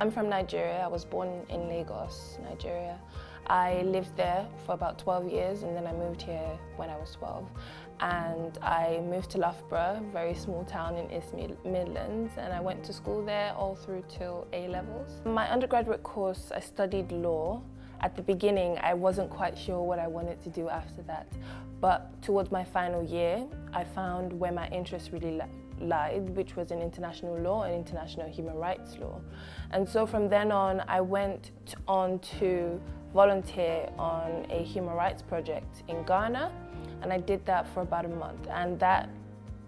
I'm from Nigeria. I was born in Lagos, Nigeria. I lived there for about 12 years and then I moved here when I was 12. And I moved to Loughborough, a very small town in East Midlands, and I went to school there all through till A-levels. My undergraduate course, I studied law. At the beginning, I wasn't quite sure what I wanted to do after that. But towards my final year, I found where my interest really lied, which was in international law and international human rights law. And so from then on, I went on to volunteer on a human rights project in Ghana, and I did that for about a month. And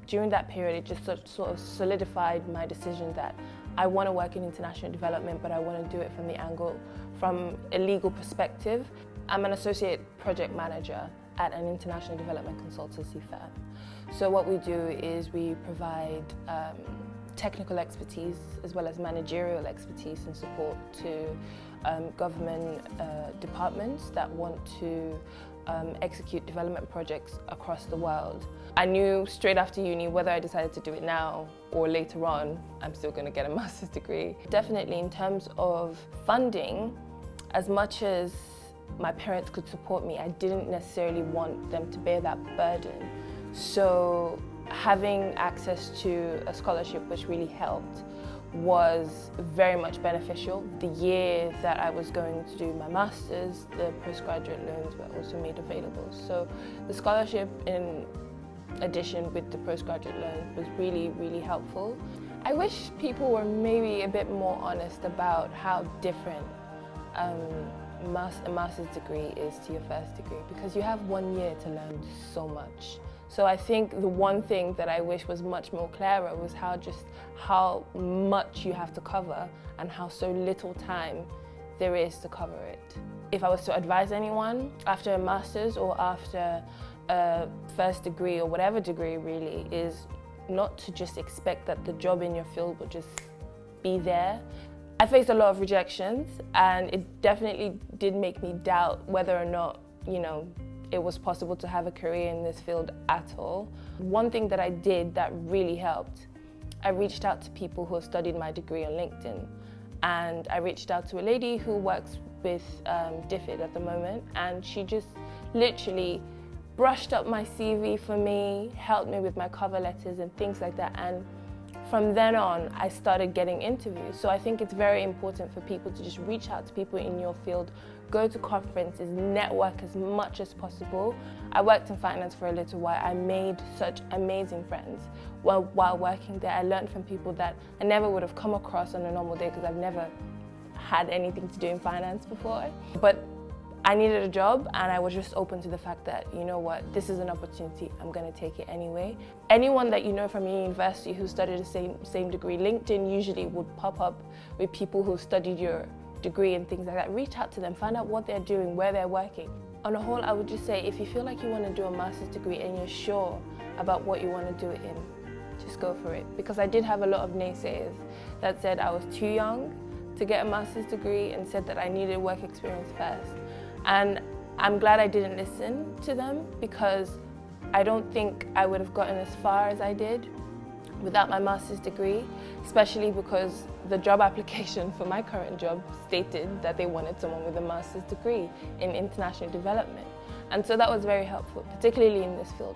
during that period, it just sort of solidified my decision that I want to work in international development, but I want to do it from the angle, from a legal perspective. I'm an associate project manager at an international development consultancy firm. So what we do is we provide technical expertise as well as managerial expertise and support to government departments that want to execute development projects across the world. I knew straight after uni, whether I decided to do it now or later on, I'm still going to get a master's degree. Definitely in terms of funding, as much as my parents could support me, I didn't necessarily want them to bear that burden. So having access to a scholarship, which really helped, was very much beneficial. The year that I was going to do my master's, the postgraduate loans were also made available. So the scholarship, in addition with the postgraduate loan, was really, really helpful. I wish people were maybe a bit more honest about how different a master's degree is to your first degree, because you have 1 year to learn so much. So I think the one thing that I wish was much more clearer was how much you have to cover and how so little time there is to cover it. If I was to advise anyone after a master's or after a first degree or whatever degree really, is not to just expect that the job in your field will just be there. I faced a lot of rejections, and it definitely did make me doubt whether or not, it was possible to have a career in this field at all. One thing that I did that really helped, I reached out to people who have studied my degree on LinkedIn. And I reached out to a lady who works with DFID at the moment, and she just literally brushed up my CV for me, helped me with my cover letters and things like that. And from then on, I started getting interviews. So I think it's very important for people to just reach out to people in your field, go to conferences, network as much as possible. I worked in finance for a little while. I made such amazing friends while working there. I learned from people that I never would have come across on a normal day because I've never had anything to do in finance before. But I needed a job, and I was just open to the fact that, you know what, this is an opportunity, I'm going to take it anyway. Anyone that you know from your university who studied the same degree, LinkedIn usually would pop up with people who studied your degree and things like that. Reach out to them, find out what they're doing, where they're working. On a whole, I would just say, if you feel like you want to do a master's degree and you're sure about what you want to do it in, just go for it. Because I did have a lot of naysayers that said I was too young to get a master's degree and said that I needed work experience first. And I'm glad I didn't listen to them, because I don't think I would have gotten as far as I did without my master's degree, especially because the job application for my current job stated that they wanted someone with a master's degree in international development. And so that was very helpful, particularly in this field.